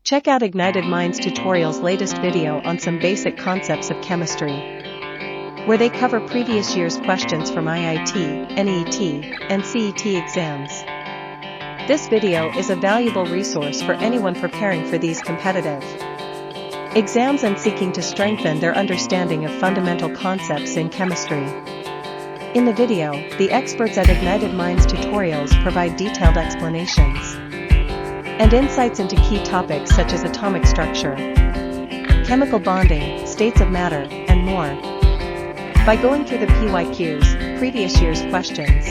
Check out Ignited Minds Tutorial's latest video on some basic concepts of chemistry, where they cover previous year's questions from IIT, NET, and CET exams. This video is a valuable resource for anyone preparing for these competitive exams and seeking to strengthen their understanding of fundamental concepts in chemistry. In the video, the experts at Ignited Minds Tutorials provide detailed explanations and insights into key topics such as atomic structure, chemical bonding, states of matter, and more. By going through the PYQs, previous year's questions,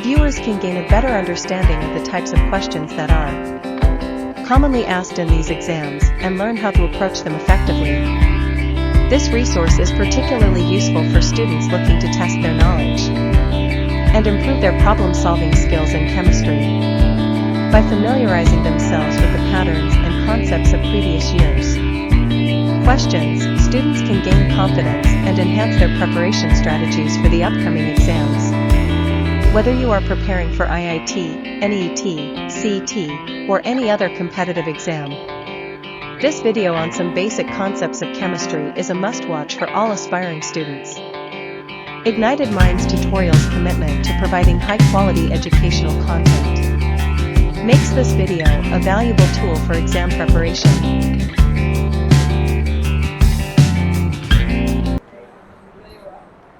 viewers can gain a better understanding of the types of questions that are commonly asked in these exams and learn how to approach them effectively. This resource is particularly useful for students looking to test their knowledge and improve their problem-solving skills in chemistry by familiarizing themselves with the patterns and concepts of previous years' questions. Students can gain confidence and enhance their preparation strategies for the upcoming exams. Whether you are preparing for IIT, NET, CET, or any other competitive exam, this video on some basic concepts of chemistry is a must-watch for all aspiring students. Ignited Minds Tutorial's commitment to providing high-quality educational content makes this video a valuable tool for exam preparation.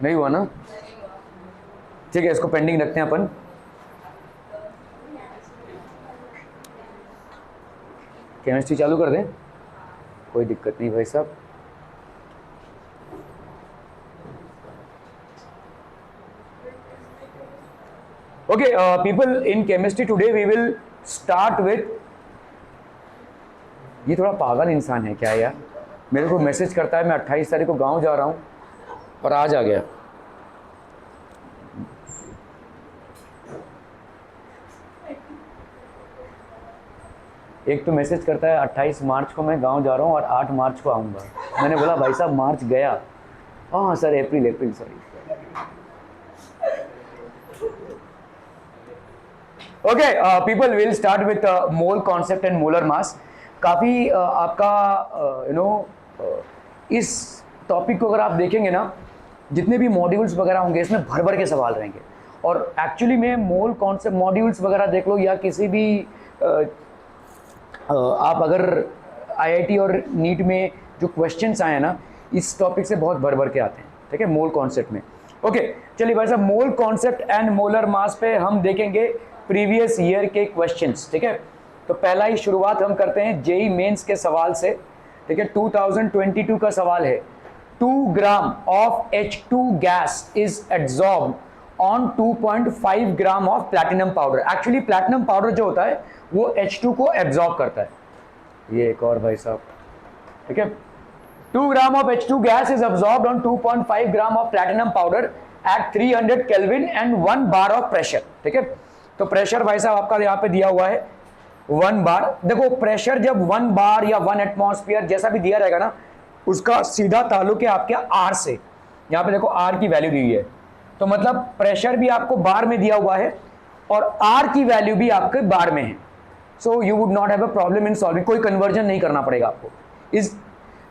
नहीं हुआ ना? ठीक है, इसको pending रखते हैं अपन. Chemistry चालू कर दें, कोई दिक्कत नहीं भाई साहब. Okay, people, in chemistry today we will start with. ये थोड़ा पागल इंसान है क्या यार? मेरे को मैसेज करता है मैं 28 तारीख को गांव जा रहा हूँ और आज आ गया. एक तो मैसेज करता है 28 मार्च को मैं गांव जा रहा हूँ और 8 मार्च को आऊँगा. मैंने बोला भाई साहब मार्च गया. हाँ sir, April sorry. Okay people, will start with mole concept and molar mass. काफ़ी आपका इस टॉपिक को अगर आप देखेंगे ना, जितने भी मॉड्यूल्स वगैरह होंगे इसमें भर भर के सवाल रहेंगे. और एक्चुअली में मोल कॉन्सेप्ट मॉड्यूल्स वगैरह देख लो या किसी भी आप अगर आईआईटी और नीट में जो क्वेश्चंस आए हैं ना, इस टॉपिक से बहुत भर भर के आते हैं. ठीक है, मोल कॉन्सेप्ट में. ओके चलिए भाई साहब, mole concept and molar mass पे हम देखेंगे प्रीवियस ईयर के क्वेश्चंस. ठीक है, तो पहला ही शुरुआत हम करते हैं जेई मेंस के सवाल से. ठीक है, 2022 का सवाल है. 2 gram of H2 gas is absorbed on 2.5 gram of platinum powder. Actually platinum powder जो होता है वो H2 को एब्जॉर्ब करता है. ये एक और भाई साहब. ठीक है, 2 gram of H2 gas is absorbed on 2.5 gram of platinum powder at 300 kelvin and 1 bar of pressure. ठीक है, तो प्रेशर भाई साहब आपका यहाँ पे दिया हुआ है 1 बार. देखो प्रेशर जब 1 बार या 1 एटमॉस्फेयर जैसा भी दिया रहेगा ना, उसका सीधा ताल्लुक है आपके आर से. यहाँ पे देखो आर की वैल्यू दी हुई है, तो मतलब प्रेशर भी आपको बार में दिया हुआ है और आर की वैल्यू भी आपके बार में है. So you would not have a problem in solving. कोई कन्वर्जन नहीं करना पड़ेगा आपको. इस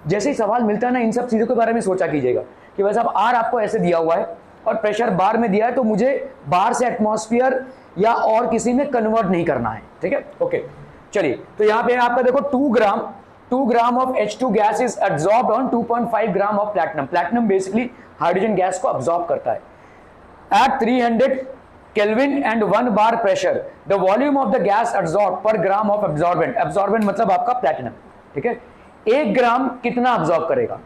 जैसे ही सवाल मिलता है ना, इन सब चीज़ों के बारे में सोचा कीजिएगा कि भाई साहब आर आपको ऐसे दिया हुआ है और प्रेशर बार में दिया है, तो मुझे बार से एटमॉस्फेयर या और किसी में कन्वर्ट नहीं करना है. ठीक है, ओके चलिए. तो यहाँ पे आपका देखो 2 gram of H2 gas is absorbed on 2.5 gram of platinum. Platinum basically hydrogen gas को अब्जॉर्ब करता है at 300 kelvin and 1 bar pressure. The volume of the gas absorb पर ग्राम ऑफ एब्जॉर्बेंट. एब्जॉर्बेंट मतलब आपका प्लैटिनम. ठीक है, 1 ग्राम कितना absorb करेगा?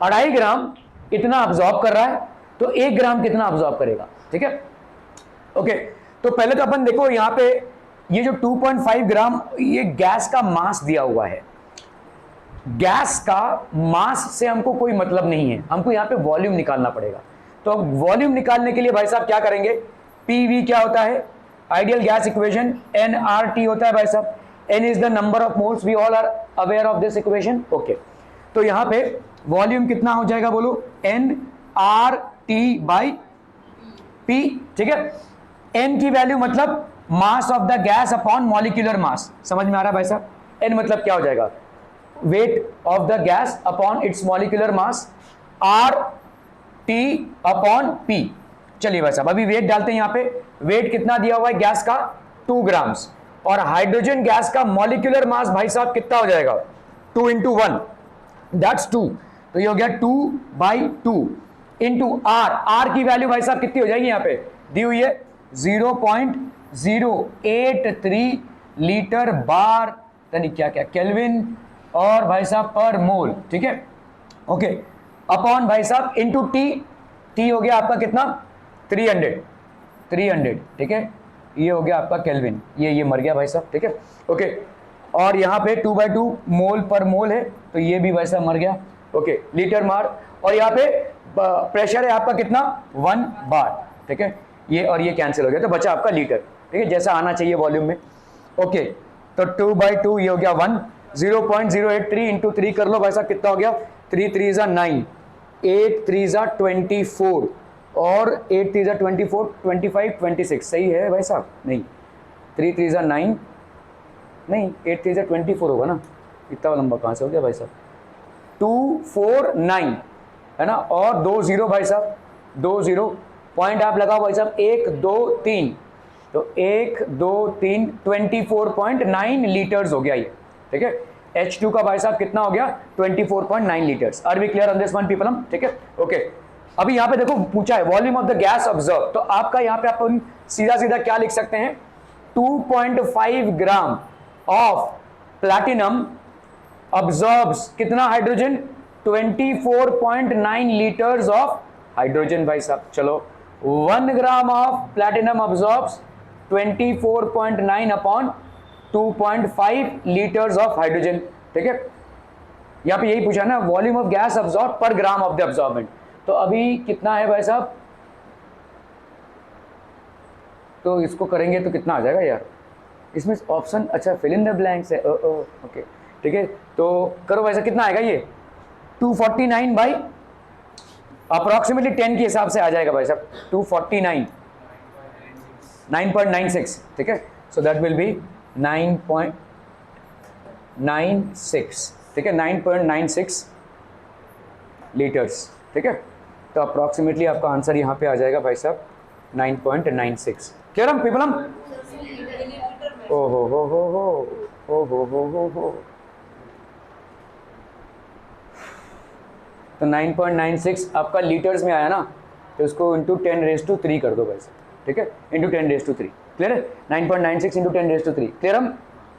2.5 ग्राम इतना अब्जॉर्ब कर रहा है, तो 1 ग्राम कितना अब्जॉर्ब करेगा? ठीक है, ओके. तो पहले तो अपन देखो यहाँ पे ये जो 2.5 ग्राम ये गैस का मास दिया हुआ है. गैस का मास से हमको कोई मतलब नहीं है, हमको यहाँ पे वॉल्यूम निकालना पड़ेगा. तो वॉल्यूम निकालने के लिए भाई साहब क्या करेंगे? पीवी क्या होता है? आइडियल गैस इक्वेशन nRT होता है भाई साहब. n is the number of moles. We all are aware of this equation. Okay, तो यहाँ पे वॉल्यूम कितना हो जाएगा बोलो? nRT by P. ठीक है, n की वैल्यू मतलब mass of the gas upon molecular mass. समझ में आ रहा है भाई साहब? n मतलब क्या हो जाएगा, weight of the gas upon its molecular mass, R T upon P. चलिए भाई साहब अभी वेट डालते हैं यहाँ पे, वेट कितना दिया हुआ है गैस का 2 ग्राम्स, और हाइड्रोजन गैस का मॉलिक्यूलर मास भाई साहब कितना हो जाएगा 2 इंटू 1 दैट्स 2, तो ये हो गया 2/2 इंटू आर, आर की वैल्यू भाई साहब कितनी हो जाएगी यहाँ पे दी हुई है 0.083 लीटर बार यानी क्या क्या केल्विन और भाई साहब पर मोल, ठीक है ओके, अपॉन भाई साहब इंटू टी, टी हो गया आपका कितना 300, ठीक है, ये हो गया आपका केल्विन, ये मर गया भाई साहब, ठीक है ओके, और यहाँ पे 2/2 मोल पर मोल है तो ये भी वैसा मर गया ओके, लीटर मार, और यहाँ पे प्रेशर है आपका कितना 1 बार, ठीक है, ये और ये कैंसिल हो गया तो बचा आपका लीटर, ठीक है, जैसा आना चाहिए वॉल्यूम में ओके, तो 2/2 ये हो गया 1, 0.083 इंटू 3 कर लो भाई साहब कितना हो गया 3 3 9, 8 3 24 और 8 3 24, 25 26 सही है भाई साहब, नहीं 3 3 9 नहीं 8 3 24 होगा ना, इतना लंबा कहाँ से हो गया भाई साहब 249 है ना, और 2 0 भाई साहब 2 0 पॉइंट आप लगाओ भाई साहब 1 2 3, तो 1 2 3 24.9 लीटर्स हो गया ये, ठीक है, H2 का भाई साहब कितना हो गया 24.9 litres, are we clear on this one people, हम ठीक है ओके। अभी यहाँ पे देखो पूछा है volume of the gas observe, तो आपका यहाँ पे अपन सीधा सीधा क्या लिख सकते हैं 2.5 ग्राम ऑफ प्लैटिनम ऑब्जॉर्ब्स कितना हाइड्रोजन 24.9 लीटर्स ऑफ हाइड्रोजन भाई साहब, चलो 1 gram of platinum absorbs 24.9 upon 2.5 litres of hydrogen, ठीक है, यहाँ पे यही पूछा ना वॉल्यूम ऑफ गैस ऑब्जॉर्ब पर ग्राम ऑफ द ऑब्जॉर्बेंट, तो अभी कितना है भाई साहब, तो इसको करेंगे तो कितना आ जाएगा यार, इसमें ऑप्शन अच्छा फिल इन द ब्लैंक्स है ओके, ठीक है, तो करो वैसा कितना आएगा ये 249 बाई अप्रोक्सीमेटली 10 के हिसाब से आ जाएगा भाई साहब 249 9.96, ठीक है, सो दैट विल बी 9.96, ठीक है 9.96 लीटर्स, ठीक है, तो अप्रोक्सीमेटली आपका आंसर यहाँ पे आ जाएगा भाई साहब 9.96, क्लियर हम पीपल हम ओ हो तो 9.96 आपका लीटर्स में आया ना, तो उसको इंटू 10⁻³ कर दो भाई साहब, ठीक है, इंटू 10⁻³, क्लियर है 9.96 इंटू 10⁻³, क्लियर हम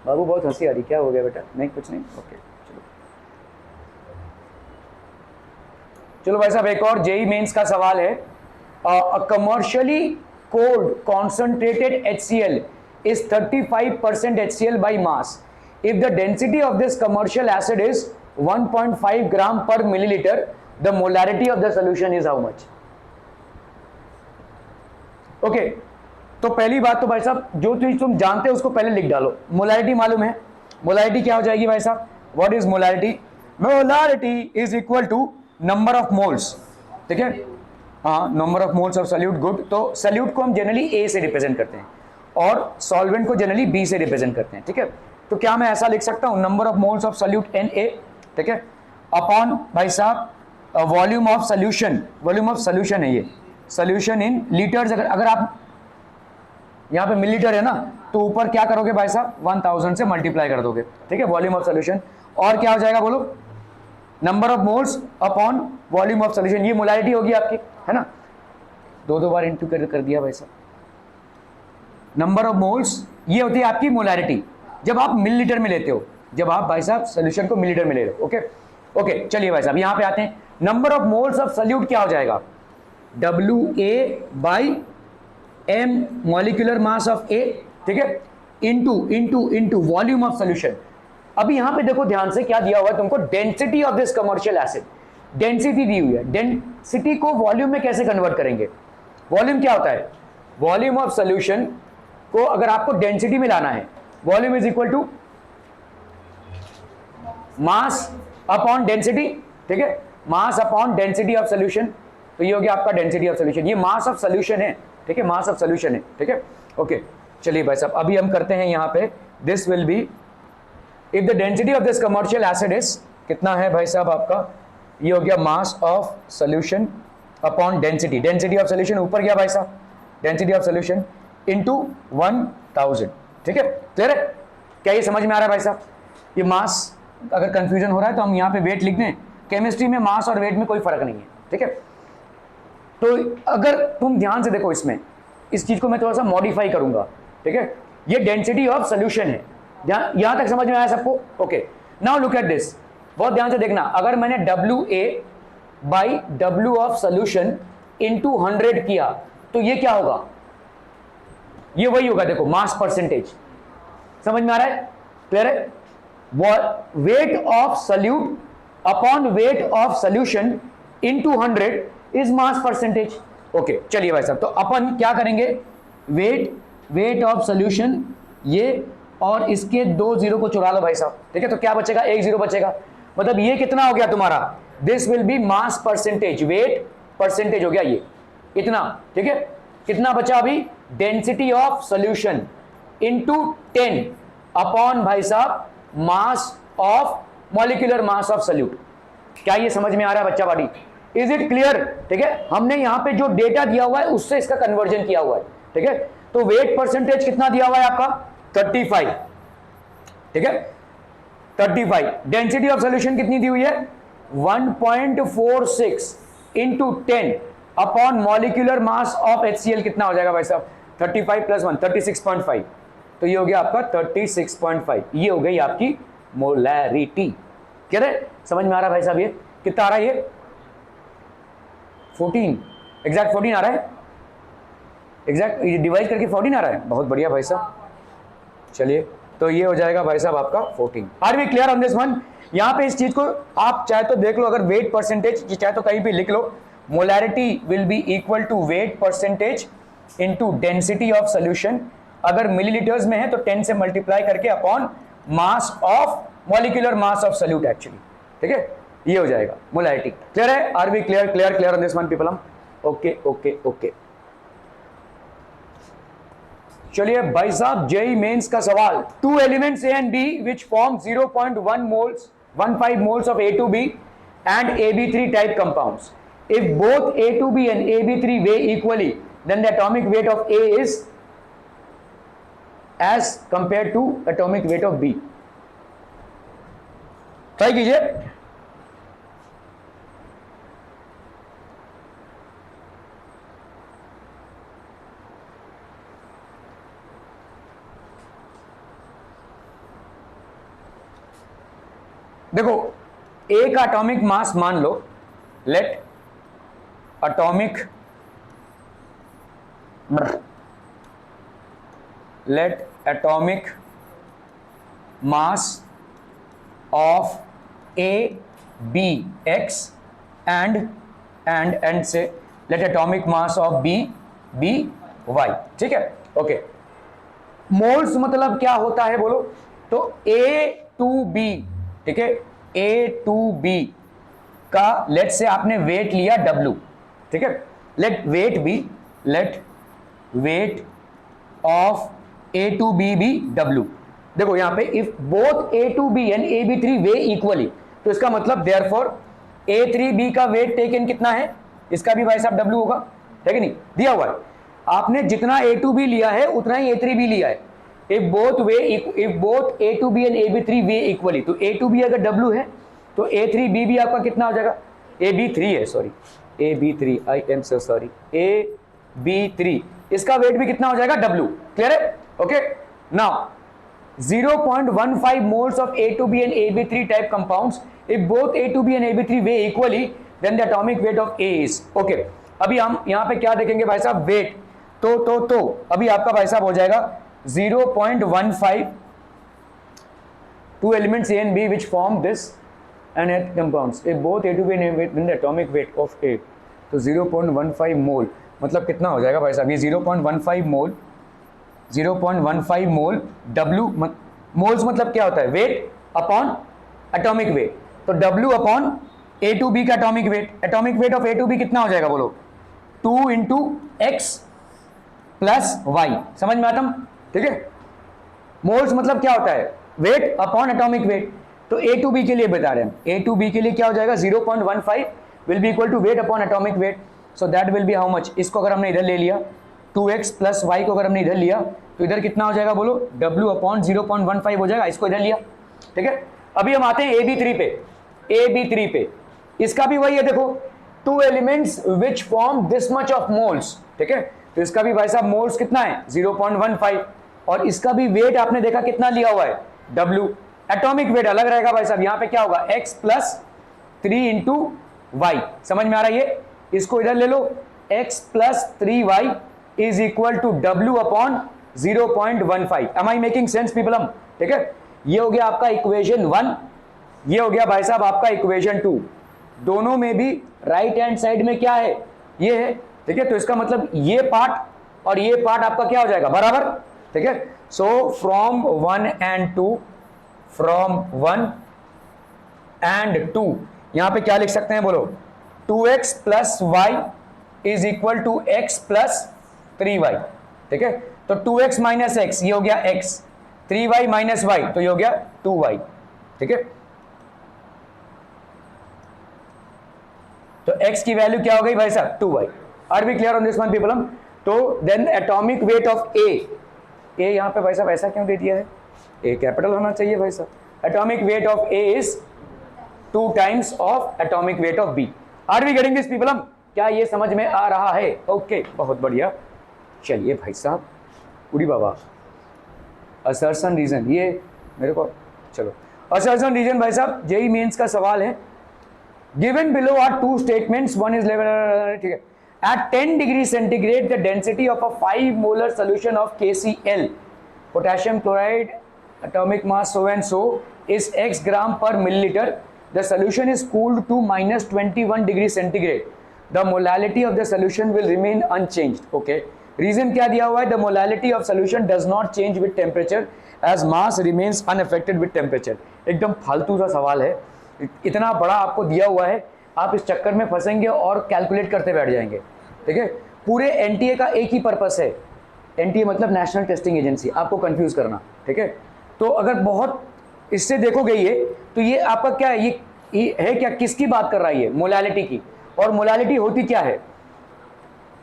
बाबू, बहुत हंसी आ रही, क्या हो गया बेटा, नहीं कुछ नहीं ओके, चलो भाई साहब एक और जेई मेंस का सवाल है, a commercially cold concentrated HCl is 35% HCl by mass. If the density of this commercial acid is 1.5 gram per milliliter, the molarity of the solution is how much? Okay, तो पहली बात तो भाई साहब जो चीज तुम जानते हो उसको पहले लिख डालो, मोलारिटी मालूम है, मोलारिटी क्या हो जाएगी भाई साहब, what is molarity, molarity is equal to number of moles, ठीक है, हाँ number of moles of solute, good, तो सॉल्यूट को हम जनरली ए से रिप्रेजेंट करते हैं और सॉल्वेंट को जनरली बी से रिप्रेजेंट करते हैं, ठीक है, तो क्या मैं ऐसा लिख सकता हूं number of moles of solute Na, ठीक है, अपॉन भाई साहब volume of solution, volume of solution है ये, सॉल्यूशन इन लीटर्स, अगर आप यहाँ पे मिलीलीटर है ना तो ऊपर क्या करोगे भाई साहब 1000 से मल्टीप्लाई कर दोगे, ठीक है, वॉल्यूम ऑफ सॉल्यूशन, और क्या हो जाएगा बोलो number of moles upon volume of solution, ये मोलारिटी होगी आपकी, है ना, दो बार इंटू कर दिया भाई साहब, नंबर ऑफ मोल्स ये होती है आपकी मोलारिटी जब आप मिलीलीटर में लेते हो, जब आप भाई साहब सॉल्यूशन को मिलीलीटर में ले रहे हो, ओके ओके, चलिए भाई साहब यहाँ पे आते हैं, number of moles of solute क्या हो जाएगा WA/m molecular mass of A, ठीक है, इंटू वॉल्यूम ऑफ सॉल्यूशन। अभी यहां पे देखो ध्यान से क्या दिया हुआ है तुमको, density of this commercial acid, density दी हुई है, डेंसिटी को वॉल्यूम में कैसे कन्वर्ट करेंगे, वॉल्यूम क्या होता है, वॉल्यूम ऑफ सॉल्यूशन को अगर आपको डेंसिटी में लाना है, volume is equal to mass upon density, ठीक है, mass upon density of solution, तो ये हो गया आपका डेंसिटी ऑफ सॉल्यूशन, ये मास ऑफ सॉल्यूशन है, ठीक है, मास ऑफ सॉल्यूशन है, ठीक है ओके। चलिए भाई साहब अभी हम करते हैं यहाँ पे, this will B if the density of this commercial acid is, कितना है भाई साहब आपका, ये हो गया mass of solution upon density, density of solution ऊपर गया भाई साहब, डेंसिटी ऑफ सोल्यूशन इनटू 1000, ठीक है, क्लियर है? क्या ये समझ में आ रहा है भाई साहब? ये मास, अगर कंफ्यूजन हो रहा है तो हम यहाँ पे वेट लिख दें, केमिस्ट्री में मास और वेट में कोई फर्क नहीं है, ठीक है? तो अगर तुम ध्यान से देखो इसमें, इस चीज को मैं थोड़ा सा मॉडिफाई करूंगा, ठीक है? ये डेंसिटी ऑफ सोल्यूशन है, यहां तक समझ में आया सबको? Okay, now look at this, बहुत ध्यान से देखना, अगर मैंने WA by W of solution into 100 किया तो ये क्या होगा? ये वही होगा, देखो मास परसेंटेज, समझ में आ रहा है? क्लियर है? Weight of solute upon weight of solution into 100 is mass percentage. Okay, चलिए भाई साहब, तो अपन क्या करेंगे, वेट ऑफ सोल्यूशन ये और इसके 2 जीरो को चुरा लो भाई साहब, ठीक है? तो क्या बचेगा, 1 जीरो बचेगा, मतलब ये कितना हो गया तुम्हारा, this will B mass percentage, wait percentage हो गया ये इतना, ठीक है? कितना बचा अभी, density of solution into 10 upon भाई साहब मास of molecular mass of solute. क्या ये समझ में आ रहा है बच्चा बाड़ी? Is it clear? ठीक है, हमने यहां पे जो डेटा दिया हुआ है उससे इसका कन्वर्जन किया हुआ है, ठीक है? तो वेट परसेंटेज कितना दिया हुआ है आपका, 35, ठीक है, 35। डेंसिटी ऑफ सोल्यूशन कितनी दी हुई है, 1.46 into 10 upon molecular mass of HCl कितना हो जाएगा भाई साहब, 35 प्लस 1 36.5, तो ये हो गया आपका 36.5, ये हो गई आपकी मोलैरिटी। क्या है, समझ में आ रहा है भाई साहब? ये कितना आ रहा है, ये 14, एग्जैक्ट 14 आ रहा है, एग्जैक्ट ये डिवाइड करके 14 आ रहा है, बहुत बढ़िया भाई साहब। चलिए, तो ये हो जाएगा भाई साहब आपका 14। Are we clear on this one? यहां पे इस चीज को आप चाहे तो देख लो, अगर वेट परसेंटेज चाहे तो कहीं भी लिख लो, molarity will be equal to weight percentage into density of solution, अगर मिलीलीटर्स में है तो 10 से मल्टीप्लाई करके upon mass of molecular mass of solute actually, ठीक है? ये हो जाएगा मोलैरिटी। क्लियर है? Are we clear clear clear on this one people? Okay okay okay, चलिए भाई साहब, जेई मेंस का सवाल, 2 elements A and B which form 0.1 moles 15 moles of A2B and AB3 type compounds. If both A2B and AB3 weigh equally, then the atomic weight of A is as compared to atomic weight of B. Try कीजिए। देखो, A का atomic mass मान लो, let atomic mass of A be X and say let atomic mass of B be Y, ठीक है? Okay, moles मतलब क्या होता है बोलो, तो A2B, ठीक है, A2B का लेट से आपने वेट लिया W, ठीक है? लेट वेट ऑफ A2B भी W। देखो यहां पे if both A2B and AB3 way equally, तो इसका मतलब देयरफॉर A3B का वेट टेकन कितना है, इसका भी भाई साहब W होगा, है कि नहीं? दिया हुआ है, आपने जितना A2B लिया है उतना ही A3B लिया है। If both A2B and AB3 weigh equally, तो A2B अगर W है तो A3B भी आपका कितना हो जाएगा, AB3 है, sorry AB3, I am so sorry, AB3, इसका वेट भी कितना हो जाएगा, W। क्लियर है? Okay, now 0.15 moles of A2B and AB3 type compounds, if both A2B and AB3 weigh equally, then the atomic weight of A is, okay, अभी हम यहाँ पे क्या देखेंगे भाई साहब, वेट, तो अभी आपका भाई साहब हो जाएगा 0.15, 2 elements A and B which form this and H compounds, if both A2B and AB, then the atomic weight of A, तो 0.15 मोल मतलब कितना हो जाएगा भाई साहब, ये 0.15 मोल W, मोल्स मतलब क्या होता है, वेट अपॉन एटॉमिक वेट, तो W अपॉन A2B का एटॉमिक वेट ऑफ A2B कितना हो जाएगा बोलो, 2 इंटू एक्स प्लस वाई, समझ में आता? ठीक है, मोल्स मतलब क्या होता है, वेट अपॉन एटॉमिक वेट। तो ए टू बी के लिए बता रहे हैं, ए टू बी के लिए क्या हो जाएगा 0.15 will be equal to weight upon atomic weight, so that will be how much. इसको अगर हमने इधर ले लिया 2x प्लस वाई को अगर हमने इधर लिया तो इधर कितना हो जाएगा बोलो, w अपॉन 0.15 हो जाएगा, इसको इधर लिया, ठीक है। अभी हम आते हैं AB3 पे, AB3 पे इसका भी वही है, देखो two elements which form this much of moles, ठीक है। तो इसका भी भाई साहब मोल्स कितना है 0.15 और इसका भी वेट आपने देखा कितना लिया हुआ है W। एटॉमिक वेट अलग रहेगा भाई साहब, यहां पे क्या होगा x प्लस 3 इंटू वाई, समझ में आ रहा है ये, इसको इधर ले लो x plus 3y is equal to W upon 0.15। Am I making sense people, ठीक है। ये हो गया आपका इक्वेशन 1, ये हो गया भाई साहब आपका इक्वेशन 2, दोनों में भी राइट हैंड साइड में क्या है ये है, ठीक है। तो इसका मतलब ये पार्ट और ये पार्ट आपका क्या हो जाएगा बराबर, ठीक है। So from 1 and 2, from 1 and 2 यहां पे क्या लिख सकते हैं बोलो, 2x plus y is equal to x plus 3y, ठीक है। तो 2x माइनस एक्स ये हो गया x, 3y माइनस वाई तो ये हो गया 2y, ठीक है। तो x की वैल्यू क्या हो गई भाई साहब 2y। Are we clear on this one people? तो then atomic weight of A यहां पे भाई साहब ऐसा क्यों दे दिया है, ए कैपिटल होना चाहिए भाई साहब। Atomic weight of A is 2 times of atomic weight of B. Are we getting this people? क्या ये समझ में आ रहा है? ओके बहुत बढ़िया। चलिए भाई साहब उड़ी बाबा, असर्शन रीजन ये मेरे को, चलो असर्शन रीजन भाई साहब जेई मेंस का सवाल है। Given below are 2 statements, one is level, ठीक है। At 10 degree centigrade, the density of a 5 molar solution of KCl, potassium chloride, atomic mass so and so, is x gram per milliliter. The solution is cooled to minus 21 degree centigrade. The molality of the solution will remain unchanged. Okay. Reason क्या दिया हुआ है? The molality of solution does not change with temperature as mass remains unaffected with temperature. एकदम फालतू सा सवाल है, इतना बड़ा आपको दिया हुआ है, आप इस चक्कर में फंसेंगे और कैलकुलेट करते बैठ जाएंगे, ठीक है। पूरे एनटीए का एक ही पर्पस है, एनटीए मतलब नेशनल टेस्टिंग एजेंसी, आपको कंफ्यूज करना, ठीक है। तो अगर बहुत इससे देखोगे ये, तो ये आपका क्या है, ये है क्या, किसकी बात कर रहा है ये, मोलालिटी की। और मोलालिटी होती क्या है,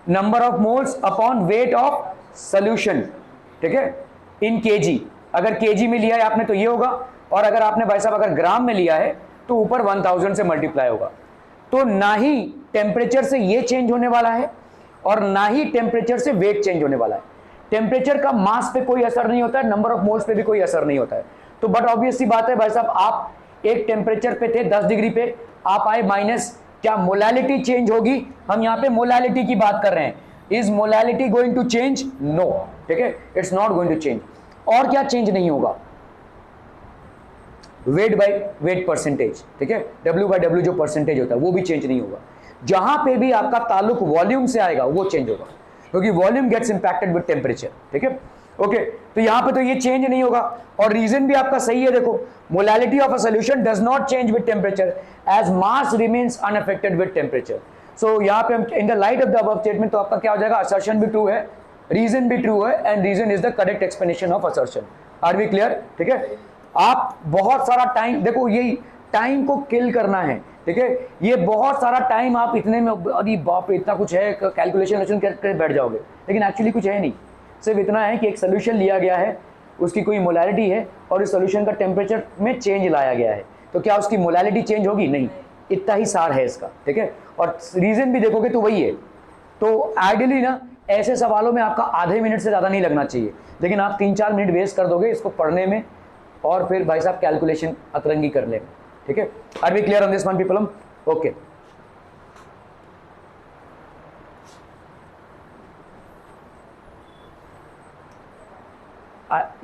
number of moles upon weight of solution, ठीक है, इन केजी। अगर केजी में लिया है आपने तो ये होगा, और अगर आपने भाई साहब अगर ग्राम में लिया है तो ऊपर 1000 से मल्टीप्लाई होगा। तो ना ही टेम्परेचर से ये चेंज होने वाला है और ना ही टेम्परेचर से वेट चेंज होने वाला है। टेम्परेचर का मास पे कोई असर नहीं होता है, नंबर ऑफ मोल्स पे भी कोई असर नहीं होता है। तो बट ऑब्वियस सी बात है भाई साहब, आप एक टेम्परेचर पे थे 10 डिग्री पे, आप आए माइनस, क्या मोलालिटी चेंज होगी? हम यहाँ पे मोलालिटी की बात कर रहे हैं। Is molality going to change? No, ठीक है, it's not going to change. और क्या चेंज नहीं होगा? वेट बाय वेट परसेंटेज, ठीक है, W बाय W जो परसेंटेज होता है वो भी चेंज नहीं होगा। जहां पे भी आपका ताल्लुक वॉल्यूम से आएगा वो चेंज होगा, क्योंकि volume gets impacted with temperature, ठीक है। ओके, तो यहां पे तो ये चेंज नहीं होगा। और रीजन भी आपका सही है, देखो molality of a solution does not change with temperature as mass remains unaffected with temperature. So यहाँ पे हम in the light of the above statement, तो आपका क्या हो जाएगा, असर्शन भी ट्रू है, रीजन भी ट्रू है, and reason is the correct explanation of assertion. Are we clear? ठीक है। आप बहुत सारा टाइम, देखो यही टाइम को किल करना है, ठीक है। ये बहुत सारा टाइम आप इतने में, अरे बाप रे इतना कुछ है, कैलकुलेशन करके बैठ जाओगे, लेकिन एक्चुअली कुछ है नहीं। सिर्फ इतना है कि एक सोल्यूशन लिया गया है, उसकी कोई मोलालिटी है और इस सोल्यूशन का टेम्परेचर में चेंज लाया गया है, तो क्या उसकी मोलालिटी चेंज होगी? नहीं, इतना ही सार है इसका, ठीक है। और रीजन भी देखोगे तो वही है। तो आइडियली ना ऐसे सवालों में आपका आधे मिनट से ज़्यादा नहीं लगना चाहिए, लेकिन आप 3-4 मिनट वेस्ट कर दोगे इसको पढ़ने में, और फिर भाई साहब कैलकुलेशन अतरंगी कर लेंगे, ठीक है। Are we clear on this one people? Okay,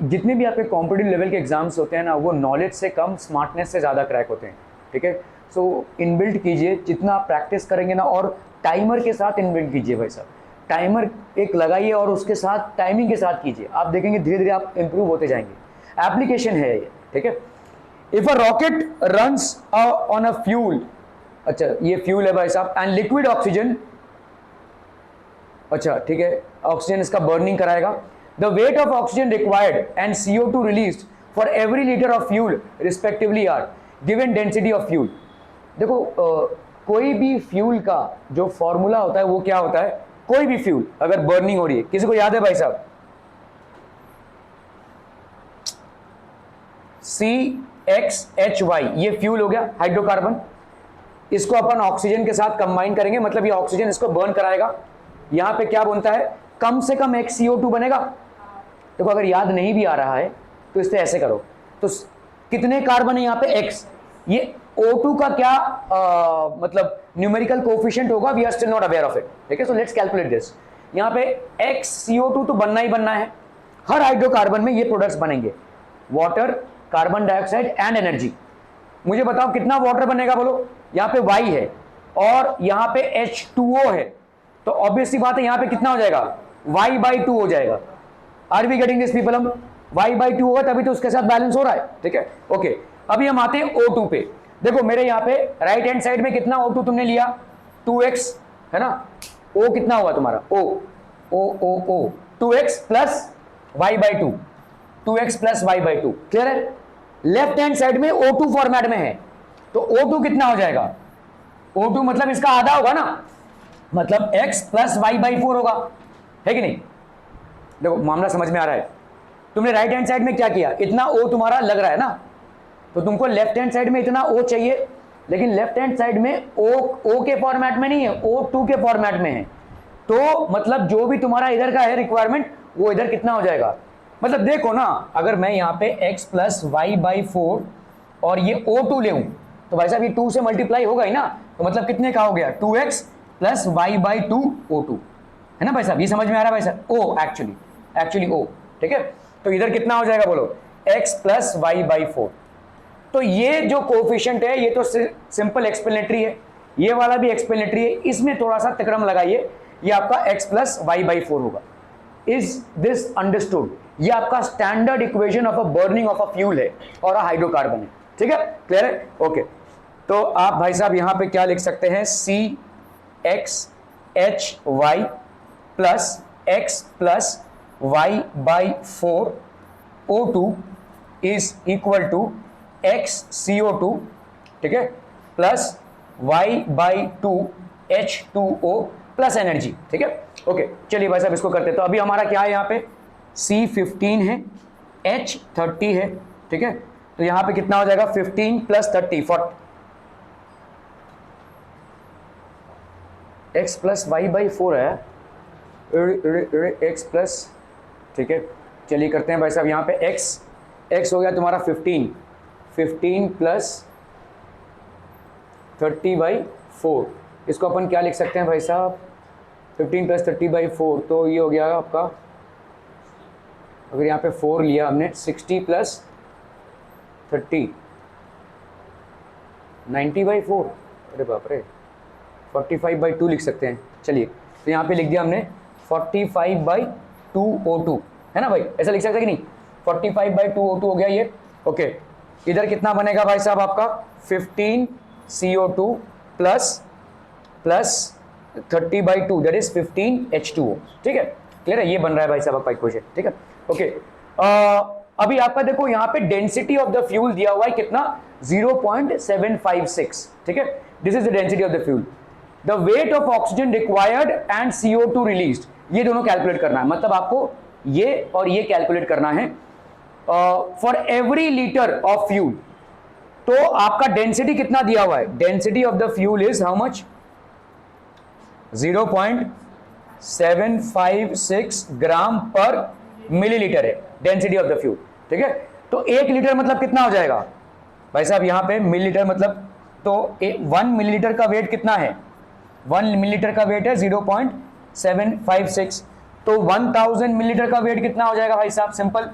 जितने भी आपके कॉम्पिटिटिव लेवल के एग्जाम्स होते हैं ना, वो नॉलेज से कम स्मार्टनेस से ज़्यादा क्रैक होते हैं, ठीक है। सो इनबिल्ट कीजिए, जितना आप प्रैक्टिस करेंगे ना, और टाइमर के साथ इनबिल्ट कीजिए भाई साहब, टाइमर एक लगाइए और उसके साथ टाइमिंग के साथ कीजिए, आप देखेंगे धीरे धीरे आप इंप्रूव होते जाएंगे। एप्लीकेशन है ये, ठीक है। If a rocket runs on a fuel, अच्छा ये फ्यूल है भाई साहब, एंड लिक्विड ऑक्सीजन, अच्छा ठीक है, ऑक्सीजन इसका बर्निंग कराएगा। The weight of oxygen required and CO2 released for every litre of fuel respectively are given density of fuel. देखो कोई भी फ्यूल का जो फॉर्मूला होता है वो क्या होता है, कोई भी फ्यूल अगर बर्निंग हो रही है, किसी को याद है भाई साहब, CXHY ये फ्यूल हो गया हाइड्रोकार्बन, इसको अपन ऑक्सीजन के साथ कंबाइन करेंगे, मतलब ये ऑक्सीजन इसको बर्न कराएगा, यहां पे क्या बनता है, कम से कम एक CO2 बनेगा। देखो अगर याद नहीं भी आ रहा है तो इससे ऐसे करो, तो कितने कार्बन है यहाँ पे X, ये O2 का क्या मतलब न्यूमेरिकल कोफिशिएंट होगा, we are still not aware of it, ठीक है। So let's calculate this. यहाँ पे X CO2 तो बनना ही बनना है, हर हाइड्रोकार्बन में ये प्रोडक्ट्स बनेंगे, water, carbon dioxide and energy. मुझे बताओ कितना वाटर बनेगा, बोलो। यहाँ पे Y है और यहाँ पे H2O है, तो ऑब्वियसली बात है यहाँ पे कितना हो जाएगा, Y/2 हो जाएगा। Are we getting this people, हम Y/2 होगा तभी तो उसके साथ बैलेंस हो रहा है, ठीक है। ओके अभी हम आते हैं O2 पे। देखो मेरे यहाँ पे राइट हैंड साइड में कितना O2 तुमने लिया, 2x है ना, O कितना हुआ तुम्हारा, O 2x plus Y/2, 2x plus Y/2, clear है। लेफ्ट हैंड साइड में O2 फॉर्मेट में है, तो O2 कितना हो जाएगा, O2 मतलब इसका आधा होगा ना, मतलब x प्लस Y/4 होगा, है कि नहीं। देखो मामला समझ में आ रहा है। तुमने राइट हैंड साइड में क्या किया, इतना O तुम्हारा लग रहा है ना, तो तुमको लेफ्ट हैंड साइड में इतना O चाहिए, लेकिन लेफ्ट हैंड साइड में O के फॉर्मेट में नहीं है, O2 के फॉर्मेट में है, तो मतलब जो भी तुम्हारा इधर का है रिक्वायरमेंट वो इधर कितना हो जाएगा। मतलब देखो ना, अगर मैं यहाँ पे x प्लस Y/4 और ये O2 ले तो भाई साहब ये 2 से मल्टीप्लाई होगा ही ना, तो मतलब कितने का हो गया, 2x प्लस Y/2 O2, है ना भाई साहब, ये समझ में आ रहा है भाई साहब, O एक्चुअली O, ठीक है। तो इधर कितना हो जाएगा बोलो, x प्लस Y/4। तो ये जो कोफिशिएंट है ये तो सिंपल एक्सप्लेनेटरी है, ये वाला भी एक्सप्लेनेटरी है, इसमें थोड़ा सा तकरम लगाइए, ये आपका x प्लस Y/4 होगा। Is this understood. ये आपका standard equation of a burning of a fuel है और अ हाइड्रोकार्बन है, ठीक है, क्लियर है। ओके तो आप भाई साहब यहां पे क्या लिख सकते हैं, CXHY plus x plus Y/4 O2 is equal to x CO2, ठीक है, plus Y/2 H2O plus energy, ठीक है। ओके चलिए भाई साहब इसको करते हैं। तो अभी हमारा क्या है, यहाँ पे C15 है, H30 है, ठीक है। तो यहाँ पे कितना हो जाएगा, 15 प्लस 30 40, x प्लस Y/4 है, x प्लस, ठीक है। चलिए करते हैं भाई साहब, यहाँ पे x हो गया तुम्हारा 15 प्लस 30/4, इसको अपन क्या लिख सकते हैं भाई साहब, 15 प्लस 30/4, तो ये हो गया आपका, अगर यहाँ पे 4 लिया हमने, 60 प्लस 30 90/4, अरे बाप रे, 45/2 लिख सकते हैं। चलिए तो यहाँ पे लिख दिया हमने 45/2 O2, है ना भाई, ऐसा लिख सकते हैं कि नहीं, 45/2 O2 हो गया ये। ओके इधर कितना बनेगा भाई साहब आपका, 15 CO2 plus 30/2 that is 15 H2O, ठीक है, क्लियर है। ये बन रहा है भाई साहब आपका इक्वेशन, ठीक है। ओके अभी आपका देखो यहाँ पे डेंसिटी ऑफ द फ्यूल दिया हुआ है कितना, 0.756, ठीक है, this is the density of the fuel. The weight of oxygen required and CO2 released, ये दोनों कैलकुलेट करना है, मतलब आपको ये और ये कैलकुलेट करना है for every litre of fuel. तो आपका डेंसिटी कितना दिया हुआ है, density of the fuel is how much, 0.756 ग्राम पर मिलीलीटर है डेंसिटी ऑफ द फ्यूल, ठीक है। तो 1 लीटर मतलब कितना हो जाएगा भाई साहब, यहाँ पे मिलीलीटर मतलब, तो 1 मिलीलीटर का वेट कितना है, 1 मिलीलीटर का वेट है 0.756, तो 1000 मिलीलीटर का वेट कितना हो जाएगा भाई साहब, सिंपल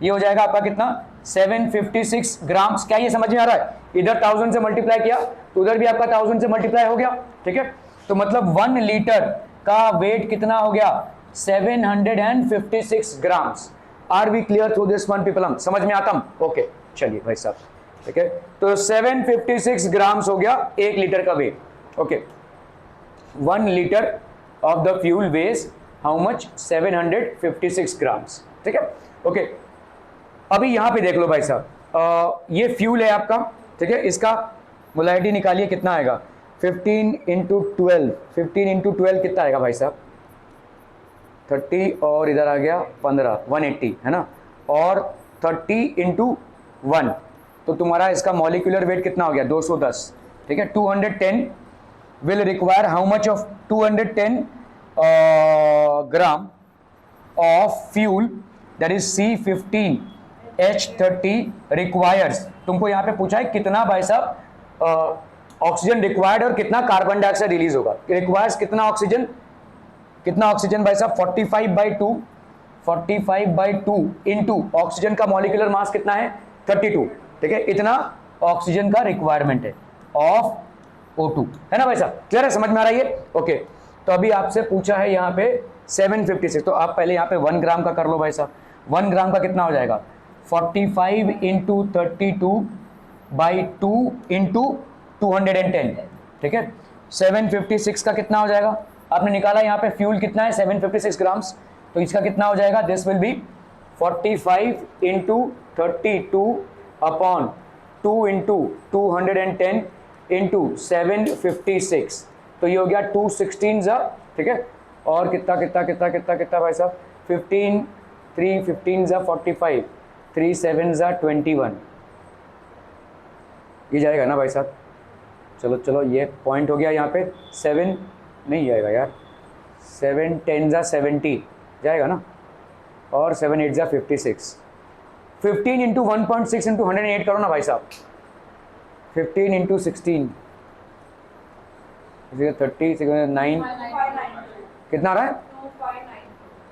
ये हो जाएगा आपका कितना, 756 ग्राम्स। क्या ये समझ में आ रहा है, इधर 1000 से मल्टीप्लाई किया तो उधर भी आपका 1000 से मल्टीप्लाई हो गया, ठीक है। तो मतलब 1 लीटर का वेट कितना हो गया, 756 grams. Are we clear through this one people, हम समझ में आता हम, ओके चलिए भाई साहब, ठीक है। तो 756 ग्राम्स हो गया 1 लीटर का weight, okay. 1 litre of the fuel weighs how much, 756 grams, ठीक है। ओके अभी यहाँ पे देख लो भाई साहब, ये फ्यूल है आपका, ठीक है, इसका मोलारिटी निकालिए कितना आएगा, 15 इंटू 12, 15 इंटू 12 कितना आएगा भाई साहब, 30 और इधर आ गया 15, 180 है ना, और 30 इंटू 1, तो तुम्हारा इसका मॉलिक्यूलर वेट कितना हो गया 210, ठीक है। 210 will require how much of 210 gram of fuel, that is C15H30 requires, तुमको यहाँ पे पूछा है कितना भाई साहब ऑक्सीजन रिक्वायर्ड और कितना कार्बन डाइऑक्साइड रिलीज होगा, रिक्वायर्स कितना ऑक्सीजन भाई साहब 45/2 इंटू ऑक्सीजन का मॉलिक्यूलर मास कितना है 32, ठीक है, इतना ऑक्सीजन का रिक्वायरमेंट है ऑफ O2, है ना भाई साहब, क्लियर है, समझ में आ रहा है ये, ओके। तो अभी आपसे पूछा है यहाँ पे 756, तो आप पहले यहाँ पे 1 ग्राम का कर लो भाई साहब, 1 ग्राम का कितना हो जाएगा 45 इंटू 32/2 इंटू 210, ठीक है। 756 का कितना हो जाएगा, आपने निकाला यहाँ पे फ्यूल कितना है 756 ग्राम्स, तो इसका कितना हो जाएगा, this will B 45 into 32/2 into 210 into 756, तो ये हो गया 216 जा, ठीक है, और कितना भाई साहब 15 3 15 जा 45, 3 7 जा 21, ये जाएगा ना भाई साहब, चलो ये पॉइंट हो गया यहाँ पे, 7 नहीं जाएगा यार, 7 10 जा 70 जाएगा ना, और 7 8 जा 56, 15 इंटू 1.6 इंटू 108 करो ना भाई साहब, 15 इंटू 16 30 9 कितना आ रहा है,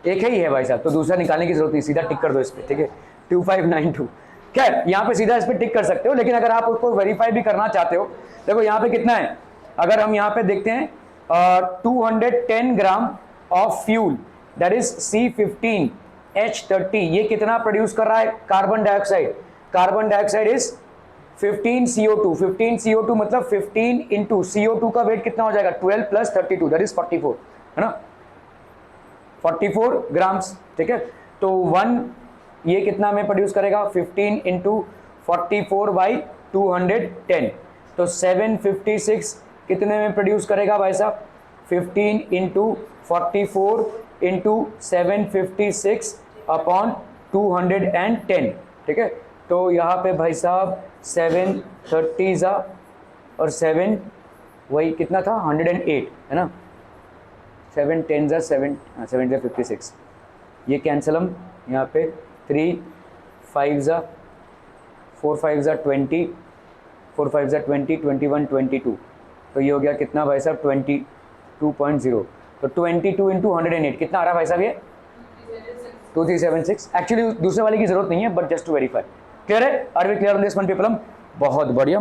एक ही है भाई साहब, तो दूसरा निकालने की जरूरत नहीं, सीधा टिक कर दो इस पर, ठीक है, 2592, खैर यहाँ पे सीधा इस पर टिक कर सकते हो, लेकिन अगर आप उसको वेरीफाई भी करना चाहते हो, देखो यहाँ पे कितना है, अगर हम यहाँ पे देखते हैं 210 gram of fuel, that is C15H30, ये कितना प्रोड्यूस कर रहा है carbon dioxide is 15 CO2, 15 CO2 मतलब 15 इंटू CO2 का वेट कितना हो जाएगा 12 प्लस 32, दैट इज 44, है ना, 44 ग्राम्स, ठीक है। तो 1 ये कितना में प्रोड्यूस करेगा 15 इंटू 44/210, तो 756 कितने में प्रोड्यूस करेगा भाई साहब 15 इंटू 44 इंटू 756/210, ठीक है। तो यहाँ पे भाई साहब 730 जा और 7 वही कितना था 108, है ना, 7 10 जा 7 जा 56, ये कैंसिल हम यहाँ पे 3 5 जा 4 5 जा 20, 4 5 जा 20 21 22, तो ये हो गया कितना भाई साहब 22.0, तो 22 इंटू 108 कितना आ रहा है भाई साहब ये 2376, एक्चुअली दूसरे वाले की जरूरत नहीं है, but just to verify, clear है, are we clear on this one people, बहुत बढ़िया।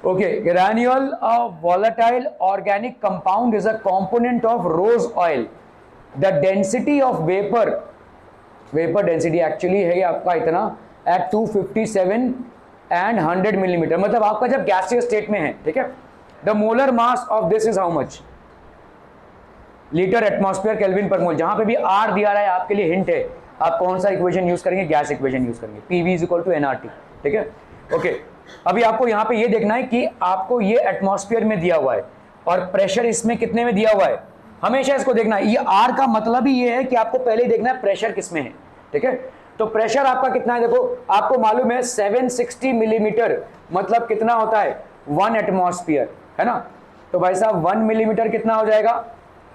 Okay, granule of volatile organic compound is a component of rose oil. The density of vapor density actually है आपका इतना at 257 and 100 मिलीमीटर, मतलब आपका जब gaseous state में है, ठीक है। The molar mass of this is how much? Litre atmosphere kelvin पर मोल, जहां पे भी आर दिया रहा है आपके लिए हिंट है, आप कौन सा इक्वेशन यूज करेंगे, गैस इक्वेशन यूज करेंगे, PV = nRT, ठीक है, ओके। अभी आपको यहाँ पे ये देखना है कि आपको ये एटमॉस्फेयर में दिया हुआ है और प्रेशर इसमें कितने में दिया हुआ है, हमेशा इसको देखना है, ये आर का मतलब ही ये है कि आपको पहले देखना है प्रेशर किसमें है, ठीक है। तो प्रेशर आपका कितना है, देखो आपको मालूम है 760 मिलीमीटर मतलब कितना होता है 1 एटमॉस्फेयर, है ना, तो भाई साहब 1 मिलीमीटर कितना हो जाएगा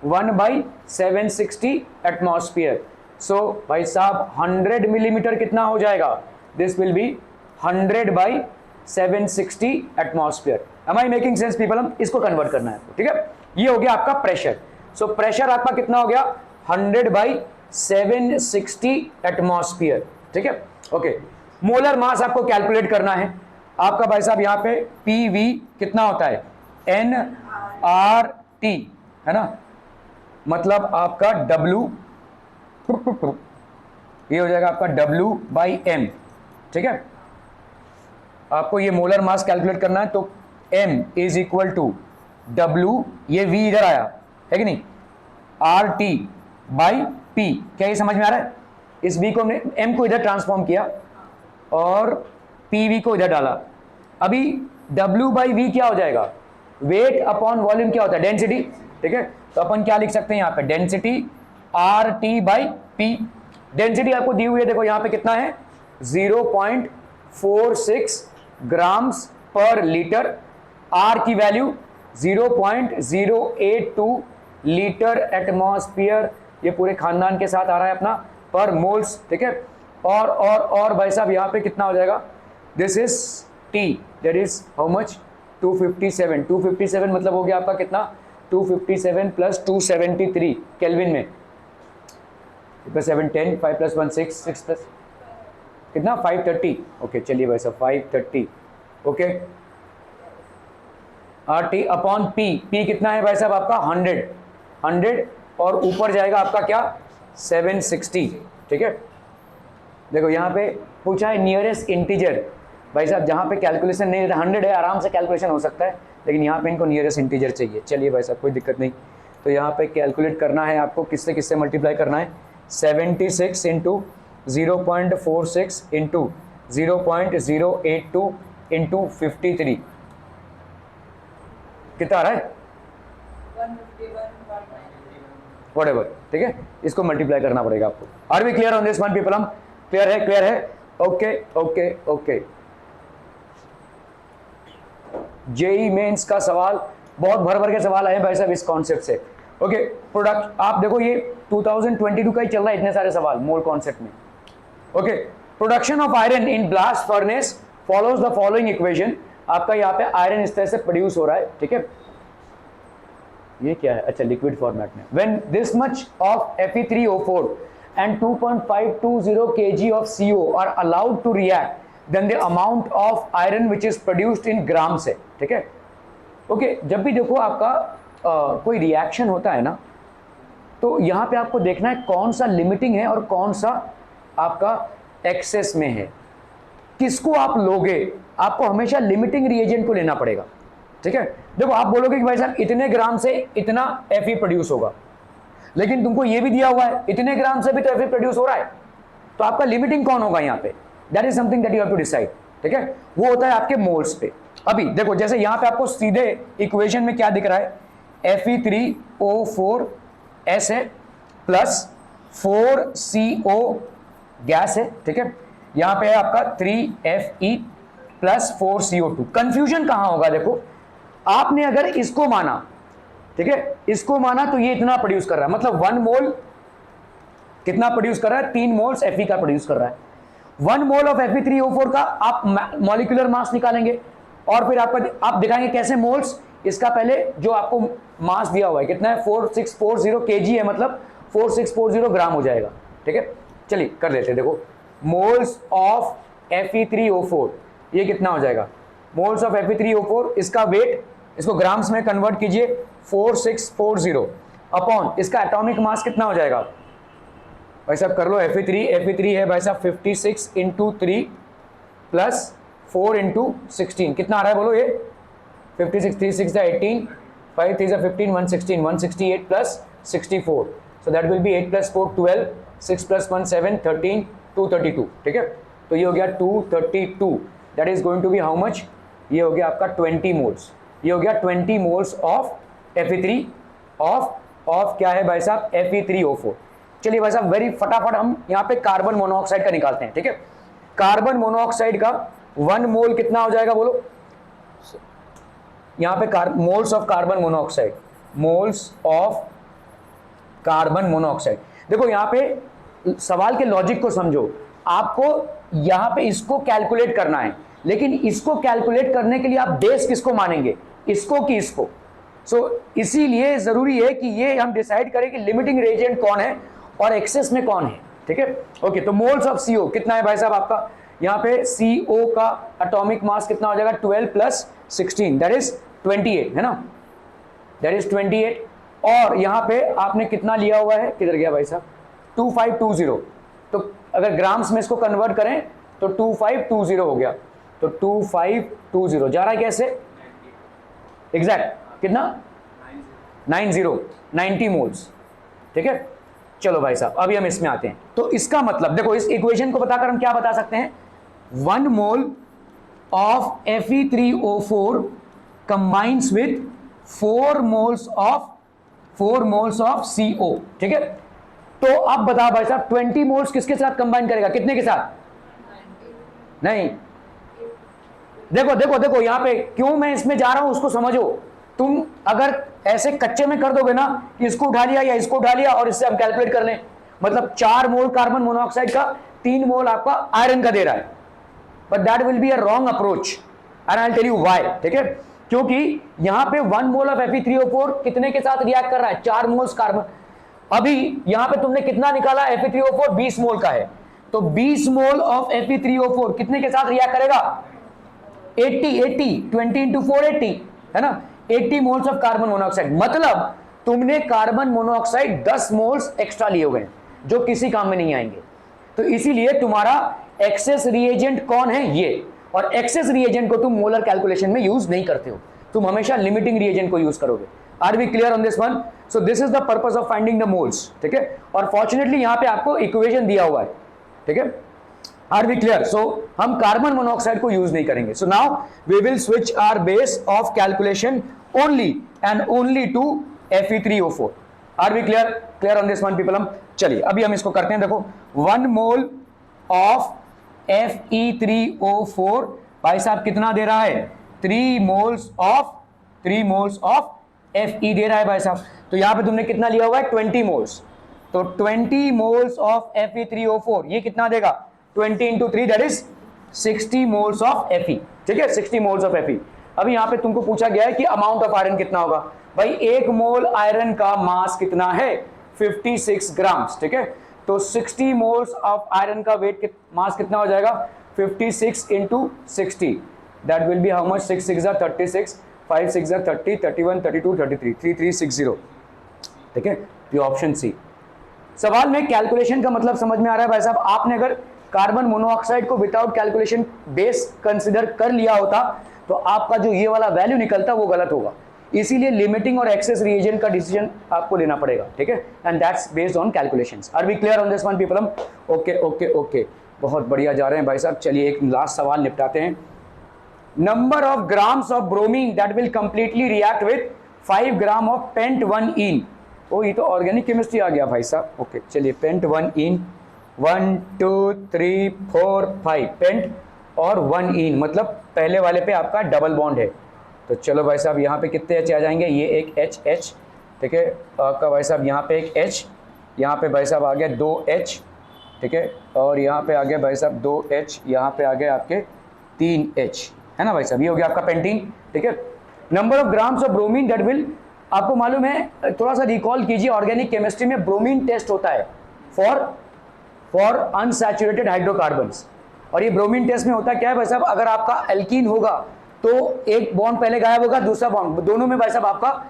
1/760 एटमॉस्फेयर, सो भाई साहब 100 मिलीमीटर कितना हो जाएगा, this will be 100/760 atmosphere, am I making sense people, हम इसको कन्वर्ट करना है, ठीक है। ये हो गया आपका प्रेशर, सो प्रेशर आपका कितना हो गया 100/760 एटमॉस्फेयर, ठीक है, ओके। मोलर मास आपको कैलकुलेट करना है, आपका भाई साहब यहाँ पे PV कितना होता है nRT, है ना, मतलब आपका W ये हो जाएगा आपका W/m, ठीक है। आपको ये मोलर मास कैलकुलेट करना है, तो m = W, ये V इधर आया है कि नहीं, RT बाई P, क्या ये समझ में आ रहा है? इस V को हमने M को इधर ट्रांसफॉर्म किया और PV को इधर डाला। अभी W बाई V क्या हो जाएगा? वेट अपॉन वॉल्यूम क्या होता है? डेंसिटी। ठीक है, तो अपन क्या लिख सकते हैं यहाँ पे? Density RT by P। Density आपको दी हुई है, देखो यहाँ पे कितना है, 0.46 ग्राम्स पर लीटर। R की वैल्यू 0.082 लीटर एटमॉस्फेयर, ये पूरे खानदान के साथ आ रहा है अपना, पर मोल्स। ठीक है, और भाई साहब यहाँ पे कितना हो जाएगा? This is T, that is how much? 257। 257 मतलब हो गया आपका कितना? 257 प्लस 273 केल्विन में, प्लस 7 10, 5 प्लस 1 6, 6 प्लस कितना? 530। ओके चलिए भाई साहब 530। Okay, RT upon P, P कितना है भाई साहब आपका? 100 और ऊपर जाएगा आपका क्या? 760। ठीक है, देखो यहाँ पे पूछा है नियरेस्ट इंटीजर। भाई साहब जहाँ पे कैलकुलेशन नहीं, 100 है, आराम से कैलकुलेशन हो सकता है, लेकिन यहाँ पे इनको नियरेस्ट इंटीजर चाहिए। चलिए भाई साहब कोई दिक्कत नहीं, तो यहाँ पे कैलकुलेट करना है आपको, किससे किससे मल्टीप्लाई करना है? 76 इंटू 0.46 इंटू 0.082 इंटू 53, कितना आ रहा है? 151 व्हाटएवर। ठीक है, इसको मल्टीप्लाई करना पड़ेगा आपको। Are we clear on this one people? हम क्लियर है? क्लियर है? Okay okay okay. JEE mains का सवाल, बहुत भर भर के सवाल आए भाई साहब इस कॉन्सेप्ट से। ओके, प्रोडक्ट आप देखो ये 2022 का ही चल रहा है, इतने सारे सवाल मोल कॉन्सेप्ट में। Okay, production of iron in blast furnace follows the following equation. आपका यहाँ पे आयरन इस तरह से प्रोड्यूस हो रहा है। ठीक है, ये क्या है? अच्छा, लिक्विड फॉर्मेट में। When this much of Fe3O4 and 2.520 kg of CO are allowed to react, then the amount of iron which is produced in grams है। ठीक है, ओके, जब भी देखो आपका कोई रिएक्शन होता है ना, तो यहाँ पे आपको देखना है कौन सा लिमिटिंग है और कौन सा आपका एक्सेस में है। किसको आप लोगे? आपको हमेशा लिमिटिंग रिएजेंट को लेना पड़ेगा। ठीक है, देखो आप बोलोगे कि भाई साहब इतने ग्राम से इतना Fe प्रोड्यूस होगा, लेकिन तुमको ये भी दिया हुआ है इतने ग्राम से भी तो Fe प्रोड्यूस हो रहा है, तो आपका लिमिटिंग कौन होगा यहाँ पे? That is something that you have to decide. ठीक है, वो होता है आपके मोल्स पे। अभी देखो जैसे यहाँ पे आपको सीधे इक्वेशन में क्या दिख रहा है? Fe3O4S है प्लस 4CO गैस है। ठीक है, यहाँ पे है आपका 3Fe प्लस 4CO2। कंफ्यूजन कहाँ होगा? देखो आपने अगर इसको माना, ठीक है, इसको माना तो ये इतना प्रोड्यूस कर रहा है, मतलब 1 मोल कितना प्रोड्यूस कर रहा है? 3 मोल्स Fe का प्रोड्यूस कर रहा है। 1 मोल ऑफ Fe3O4 का आप मॉलिक्यूलर मास निकालेंगे और फिर आपका आप दिखाएंगे कैसे मोल्स। इसका पहले जो आपको मास दिया हुआ है कितना है? 4640 kg है, मतलब 4640 ग्राम हो जाएगा। ठीक है, चलिए कर लेते हैं। देखो मोल्स ऑफ Fe3O4 ये कितना हो जाएगा? मोल्स ऑफ Fe3O4, इसका वेट इसको ग्राम्स में कन्वर्ट कीजिए, 4640 अपॉन इसका एटॉमिक मास कितना हो जाएगा? भाई साहब कर लो, Fe3 है भाई साहब 56 इंटू 3 प्लस 4 इंटू 16, कितना आ रहा है बोलो? ये 56, 3 6 18, 5 3 15, 116, 168 plus 64, so that will B 8 plus 4 12, 6 plus 1 7 13, 232। ठीक है, तो ये हो गया 232, that is going to be how much? ये हो गया आपका 20 मोल्स। ये हो गया 20 मोल्स ऑफ Fe3 ऑफ क्या है भाई साहब? Fe3O4। चलिए भाई साहब वेरी फटाफट हम यहाँ पे कार्बन मोनोऑक्साइड का निकालते हैं। ठीक है, कार्बन मोनोऑक्साइड का 1 मोल कितना हो जाएगा बोलो? यहाँ पे moles of carbon monoxide, moles of carbon monoxide. देखो यहाँ पे सवाल के लॉजिक को समझो, आपको यहाँ पे इसको कैलकुलेट करना है, लेकिन इसको कैलकुलेट करने के लिए आप बेस किसको मानेंगे? इसको कि इसको? इसीलिए जरूरी है कि ये हम डिसाइड करें कि लिमिटिंग रिएजेंट कौन है और एक्सेस में कौन है। ठीक है, ओके, तो मोल्स ऑफ CO कितना है भाई साहब आपका? यहाँ पे CO का एटॉमिक मास कितना हो जाएगा? 12 प्लस 16, दैट इज 28 है ना, दैट इज 28। और यहाँ पे आपने कितना लिया हुआ है? किधर गया भाई साहब? 2520। तो अगर ग्राम्स में इसको कन्वर्ट करें तो 2520 हो गया, तो 2520 जा रहा है कैसे? एग्जैक्ट कितना? 90 मोल्स, ठीक है। चलो भाई साहब अभी हम इसमें आते हैं। तो इसका मतलब देखो, इस इक्वेशन को बताकर हम क्या बता सकते हैं, 1 mole of Fe3O4 combines with 4 moles of CO, ठीक है। तो अब बताओ भाई साहब 20 मोल्स किसके साथ कंबाइन करेगा, कितने के साथ, नहीं, देखो देखो देखो यहां पे क्यों मैं इसमें जा रहा हूं उसको समझो। तुम अगर ऐसे कच्चे में कर दोगे ना कि इसको उठा लिया या इसको उठा लिया और इससे हम कैलकुलेट कर लें, मतलब 4 मोल कार्बन मोनोऑक्साइड का 3 मोल आपका आयरन का दे रहा है, but that will be a wrong approach and I will tell you why, ठीक है। क्योंकि यहां पे 1 मोल ऑफ Fe3O4 कितने के साथ रिएक्ट कर रहा है, 4 मोल्स कार्बन। अभी यहां पे तुमने कितना निकाला, Fe3O4 20 मोल का है, तो 20 मोल ऑफ Fe3O4 कितने के साथ रिएक्ट करेगा, 80 20 इंटू 4 80 है ना, 80 मोल्स ऑफ कार्बन मोनोऑक्साइड। मतलब तुमने कार्बन मोनोऑक्साइड 10 मोल्स एक्स्ट्रा लिए हुए हैं जो किसी काम में नहीं आएंगे। तो इसीलिए तुम्हारा एक्सेस रिएजेंट कौन है, ये, और एक्सेस रिएजेंट को तुम मोलर कैलकुलेशन में यूज नहीं करते हो, तुम हमेशा लिमिटिंग रिएजेंट को यूज करोगे। Are we clear on this one? So this is the purpose of finding the moles, ठीक है। और फॉर्चुनेटली यहां पे आपको इक्वेशन दिया हुआ है, ठीक है। Are we clear? सो हम कार्बन मोनोऑक्साइड को यूज नहीं करेंगे। So now we will switch our base of calculation only and only to Fe3O4। Are we clear? Clear on this one people? हम चलिए अभी हम इसको करते हैं। देखो 1 मोल ऑफ Fe3O4 भाई साहब कितना दे रहा है, 3 मोल्स ऑफ Fe दे रहा है भाई साहब। तो यहां पे तुमने कितना लिया हुआ है, 20 मोल्स, तो 20 मोल्स ऑफ Fe3O4 ये कितना देगा, 20 into 3 that is 60 moles of Fe, ठीक है, 60 मोल्स ऑफ Fe। अभी यहां पे तुमको पूछा गया है कि अमाउंट ऑफ आयरन कितना होगा। भाई 1 मोल आयरन का मास कितना है, 56 ग्राम्स, ठीक है। तो 60 मोल्स ऑफ आयरन का वेट मास कितना हो जाएगा, 56 into 60 that will be how much, 6 6 36, 5 6 30, 31 32 33, 3360, ठीक है। ये ऑप्शन सी। सवाल में कैलकुलेशन का मतलब समझ में आ रहा है भाई साहब। आपने अगर कार्बन मोनोऑक्साइड को विदाउट कैलकुलेशन बेस कंसिडर कर लिया होता तो आपका जो ये वाला वैल्यू निकलता वो गलत होगा। इसीलिए लिमिटिंग और एक्सेस रिएजेंट का डिसीजन आपको लेना पड़ेगा, ठीक है, and that's based on calculations. Are we clear on this one people? Okay okay okay, बहुत बढ़िया जा रहे हैं भाई साहब। चलिए एक लास्ट सवाल निपटाते हैं। Number of grams of bromine that will completely react with 5 gram of pent 1 ओ ये तो ऑर्गेनिक केमिस्ट्री आ गया भाई साहब। ओके चलिए, पेंट 1 1 2 3 4 5 पेंट और 1 मतलब पहले वाले पे आपका डबल बॉन्ड है। तो चलो भाई साहब यहाँ पे कितने एच आ जाएंगे, ये एक एच, ठीक है, आपका भाई साहब यहाँ पे एक एच, यहाँ पे भाई साहब आ गया 2 एच, ठीक है, और यहाँ पे आ गया भाई साहब 2 एच, यहाँ पे आ गए आपके 3 एच, है ना भाई साहब। ये हो गया आपका पेंटीन, ठीक है। Number of grams of bromine that will, आपको मालूम है, थोड़ा सा रिकॉल कीजिए, ऑर्गेनिक केमिस्ट्री में ब्रोमीन टेस्ट होता है फॉर अनसैचुरेटेड हाइड्रोकार्बन्स। और ये ब्रोमीन टेस्ट में होता क्या है भाई साहब, अगर आपका एल्कीन होगा तो एक बॉन्ड पहले गायब होगा, दूसरा बॉन्ड, दोनों में भाई साहब आपका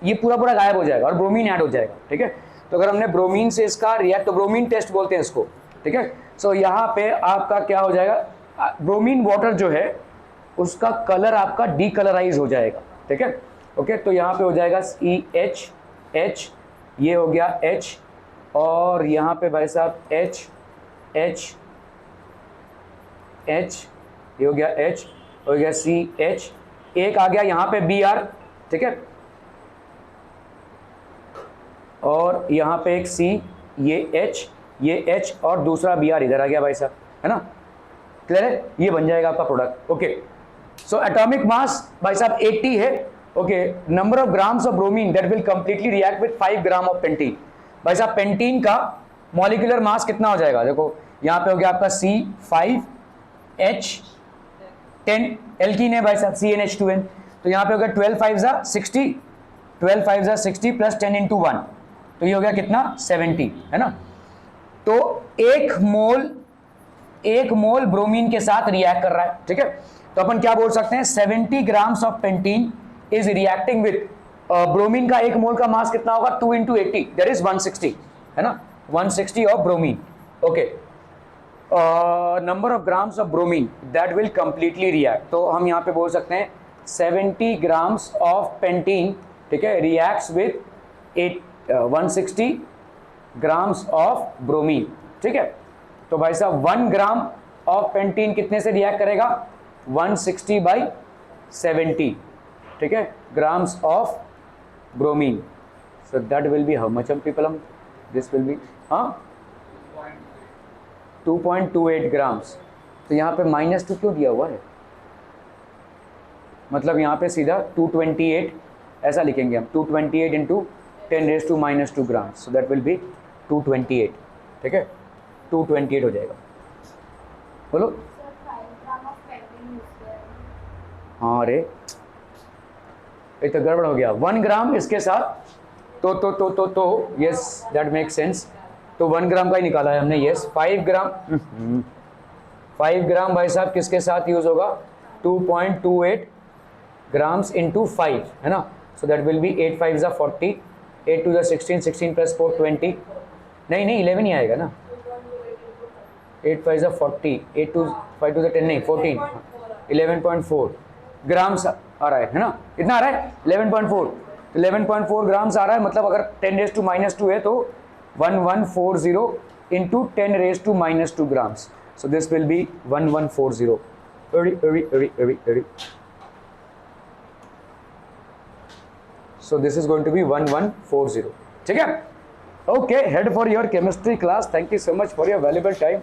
ये पूरा गायब हो जाएगा और ब्रोमीन ऐड हो जाएगा, ठीक है। तो अगर हमने ब्रोमीन से इसका रिएक्ट, तो ब्रोमीन टेस्ट बोलते हैं इसको, ठीक है। सो यहाँ पे आपका क्या हो जाएगा, ब्रोमीन वाटर जो है उसका कलर आपका डीकलराइज हो जाएगा, ठीक है। ओके, तो यहाँ पे हो जाएगा CH, ये हो गया H, और यहाँ पे भाई साहब H, ये हो गया H, हो गया CH, एक आ गया यहाँ पे Br, ठीक है, और यहाँ पे एक C, ये H और दूसरा Br इधर आ गया भाई साहब, है ना, क्लियर है। ये बन जाएगा आपका product. Okay, so atomic mass भाई साहब 80 है। Okay, number of grams of bromine that will completely react with 5 gram of pentene. भाई साहब पेंटीन का मॉलिक्यूलर मास कितना हो जाएगा, देखो यहाँ पे हो गया आपका C5H10, एल्कीन है भाई साहब CnH2n, तो यहाँ पे हो गया 12 5 60, 12 5 60 प्लस 10 इंटू 1, तो ये हो गया कितना 70, है ना। तो एक मोल ब्रोमीन के साथ रिएक्ट कर रहा है, ठीक है। तो अपन क्या बोल सकते हैं, 70 grams of pentene is reacting with bromine का एक मोल का मास कितना होगा, 2 इंटू 80 दैट इज 160, है ना, 160 of bromine. Okay, number of grams of bromine that will completely react, तो हम यहाँ पे बोल सकते हैं 70 ग्राम्स ऑफ पेंटीन ठीक है, reacts with 160 grams of bromine, ठीक है। तो भाई साहब 1 ग्राम ऑफ पेंटीन कितने से रिएक्ट करेगा, 160/70, ठीक है, grams of bromine. So that will be how much people, this will B 2.28 grams. तो यहाँ पे -2 क्यों दिया हुआ है, मतलब यहाँ पे सीधा 228 ऐसा लिखेंगे हम, 228 into 10⁻⁻² grams, so that will B 228, ठीक है, 228 हो जाएगा। बोलो। हाँ अरे ये तो गड़बड़ हो गया, 1 ग्राम इसके साथ तो यस दैट मेक सेंस, तो 1 ग्राम का ही निकाला है हमने, यस। 5 ग्राम 5 ग्राम भाई साहब किसके साथ यूज होगा, 2.28 ग्राम्स इंटू 5, है ना, सो दैट विल बी 8 5 ज़ा 40, 8 2 ज़ा 16, 16 + 4 20, नहीं 11 ही आएगा ना, 8 5 ज़ा 40, 8 2 5 2 ज़ा 10 नहीं 14, 11.4 ग्राम्स आ रहा है ना, इतना आ रहा है 11.4, तो 11.4 ग्राम्स आ रहा है, मतलब अगर 10⁻² है तो 1140 into 10⁻² grams, so this will B 1140। So this is going to be 1140, ठीक है। Okay, head for your chemistry class. Thank you so much for your valuable time.